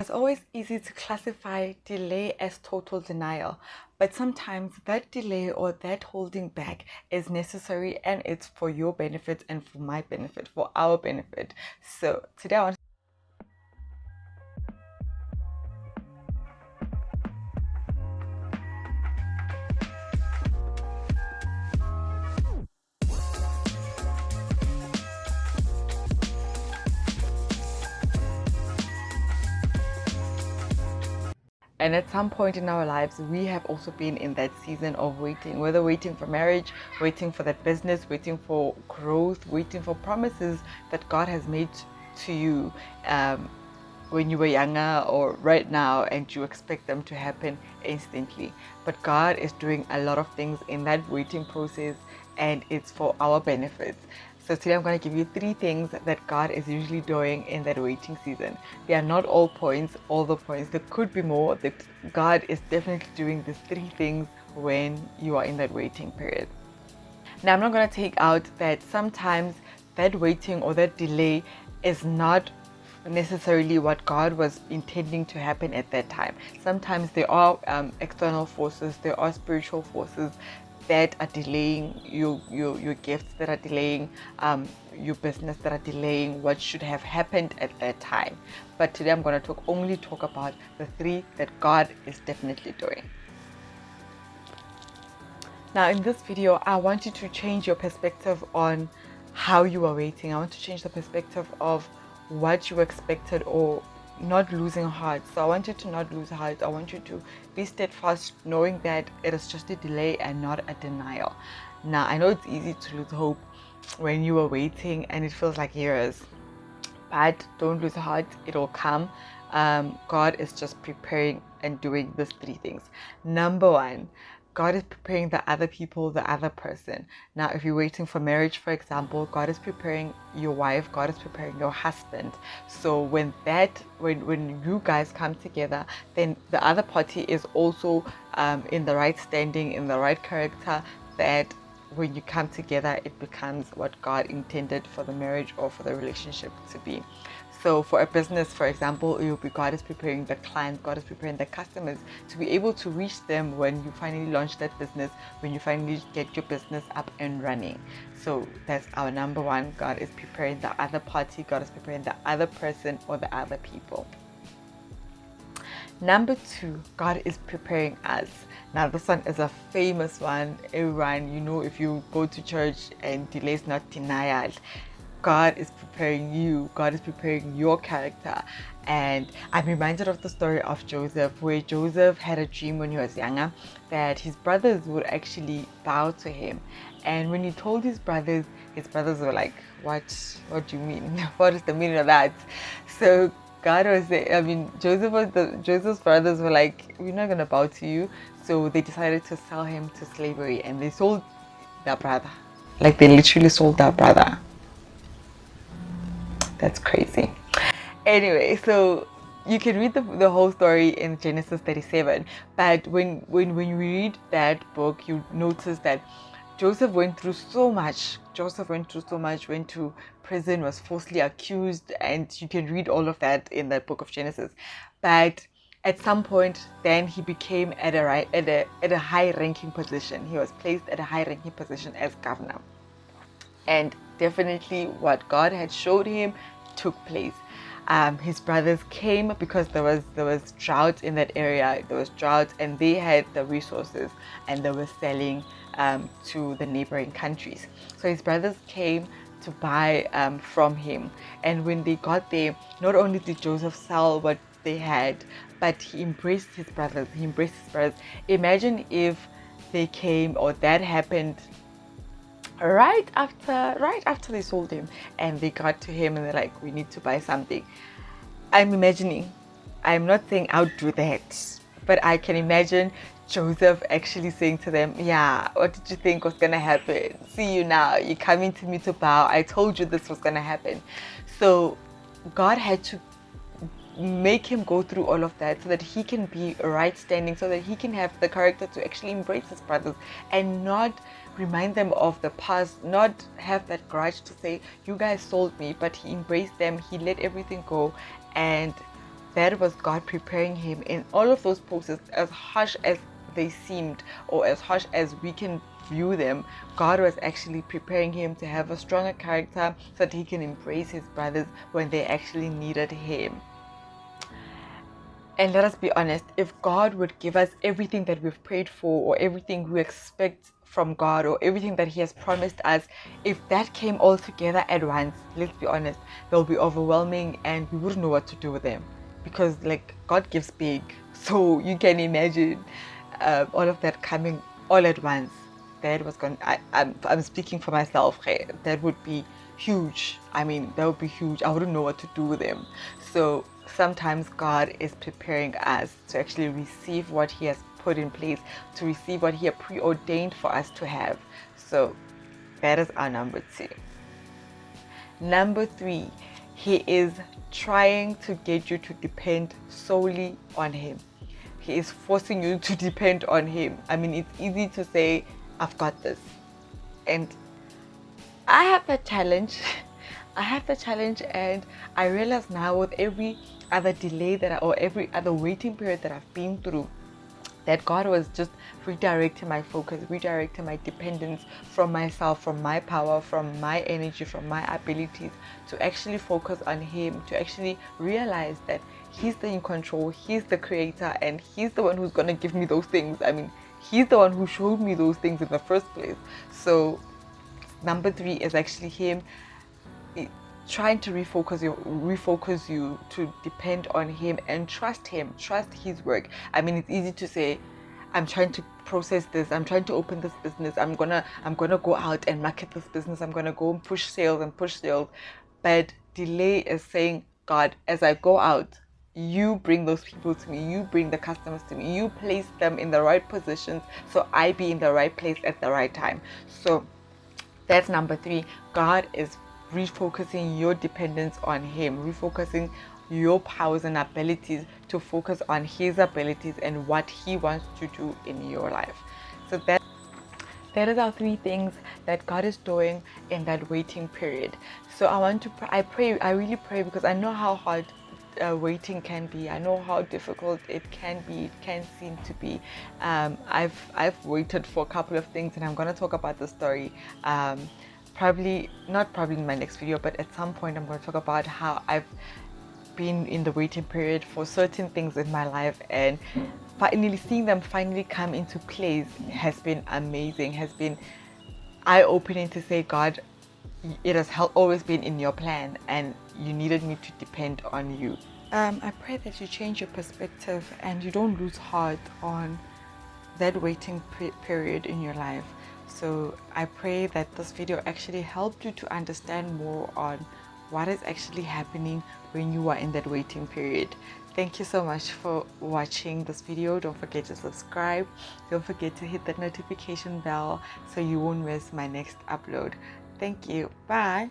It's always easy to classify delay as total denial, but sometimes that delay or that holding back is necessary and it's for your benefit and for my benefit, for our benefit. So today I want And at some point in our lives, we have also been in that season of waiting, whether waiting for marriage, waiting for that business, waiting for growth, waiting for promises that God has made to you when you were younger or right now, and you expect them to happen instantly. But God is doing a lot of things in that waiting process, and it's for our benefits. So today I'm going to give you 3 things that God is usually doing in that waiting season. They are not all the points. There could be more. That God is definitely doing these 3 things when you are in that waiting period. Now, I'm not going to take out that sometimes that waiting or that delay is not necessarily what God was intending to happen at that time. Sometimes there are external forces, there are spiritual forces that are delaying your gifts, that are delaying your business, that are delaying what should have happened at that time. But today I'm going to only talk about the 3 that God is definitely doing. Now in this video, I want you to change your perspective on how you are waiting. I want to change the perspective of what you expected or not losing heart. So I want you to not lose heart. I want you to be steadfast, knowing that it is just a delay and not a denial. Now I know it's easy to lose hope when you are waiting and it feels like years, but don't lose heart. It will come. God is just preparing and doing these 3 things. Number 1, God is preparing the other people, the other person. Now, if you're waiting for marriage, for example, God is preparing your wife, God is preparing your husband. So when you guys come together, then the other party is also in the right standing, in the right character, that when you come together, it becomes what God intended for the marriage or for the relationship to be. So for a business, for example, it will be God is preparing the clients, God is preparing the customers to be able to reach them when you finally launch that business, when you finally get your business up and running. So that's our number 1. God is preparing the other party, God is preparing the other person or the other people. Number 2, God is preparing us. Now this one is a famous one. Everyone, if you go to church and delay is not denial, God is preparing you. God is preparing your character. And I'm reminded of the story of Joseph, where Joseph had a dream when he was younger that his brothers would actually bow to him. And when he told his brothers were like, what do you mean? What is the meaning of that? So Joseph's brothers were like, we're not going to bow to you. So they decided to sell him to slavery, and they sold their brother. Like, they literally sold their brother. That's crazy. Anyway, so you can read the whole story in Genesis 37. But when you read that book, you notice that Joseph went through so much. Went to prison, was falsely accused, and you can read all of that in the book of Genesis. But at some point, then he became at a high-ranking position. He was placed at a high-ranking position as governor. And definitely what God had showed him took place. His brothers came because there was drought in that area. There was drought, and they had the resources, and they were selling to the neighboring countries. So his brothers came to buy from him. And when they got there, not only did Joseph sell what they had, but he embraced his brothers. Imagine if they came, or that happened right after they sold him, and they got to him and they're like, we need to buy something. I'm imagining, I'm not saying I'll do that, but I can imagine Joseph actually saying to them, yeah, what did you think was gonna happen? See you now, you're coming to me to bow. I told you this was gonna happen. So God had to make him go through all of that so that he can be right standing, so that he can have the character to actually embrace his brothers and not remind them of the past, not have that grudge to say, you guys sold me. But he embraced them, he let everything go, and that was God preparing him in all of those processes, as harsh as they seemed or as harsh as we can view them. God was actually preparing him to have a stronger character so that he can embrace his brothers when they actually needed him. And let us be honest, if God would give us everything that we've prayed for, or everything we expect from God, or everything that he has promised us, if that came all together at once, let's be honest, they'll be overwhelming and we wouldn't know what to do with them, because like God gives big. So you can imagine all of that coming all at once. That was going. I'm speaking for myself. Okay? That would be huge. I mean, that would be huge. I wouldn't know what to do with them. So sometimes God is preparing us to actually receive what he has put in place, to receive what he has preordained for us to have. So that is our number 2. Number 3, he is trying to get you to depend solely on him. He is forcing you to depend on him. I mean, it's easy to say, I've got this. And I have that challenge. And I realize now with every other delay or every other waiting period that I've been through, that God was just redirecting my focus, redirecting my dependence from myself, from my power, from my energy, from my abilities, to actually focus on him, to actually realize that he's in control, he's the creator, and he's the one who's going to give me those things. I mean, he's the one who showed me those things in the first place. So number 3 is actually him trying to refocus you to depend on him and trust his work. I mean, it's easy to say, I'm trying to process this, I'm trying to open this business, I'm gonna go out and market this business, I'm gonna go and push sales. But delay is saying, God, as I go out, you bring those people to me, you bring the customers to me, you place them in the right positions so I be in the right place at the right time. So that's number 3. God is refocusing your dependence on him, refocusing your powers and abilities to focus on his abilities and what he wants to do in your life. So that is our 3 things that God is doing in that waiting period. So I really pray, because I know how hard waiting can be. I know how difficult it can be. It can seem to be. I've waited for a couple of things, and I'm going to talk about the story. Probably in my next video, but at some point I'm going to talk about how I've been in the waiting period for certain things in my life, and finally seeing them finally come into place has been amazing, has been eye-opening to say, God, it has always been in your plan and you needed me to depend on you. I pray that you change your perspective and you don't lose heart on that waiting period in your life. So I pray that this video actually helped you to understand more on what is actually happening when you are in that waiting period. Thank you so much for watching this video. Don't forget to subscribe. Don't forget to hit that notification bell so you won't miss my next upload. Thank you. Bye.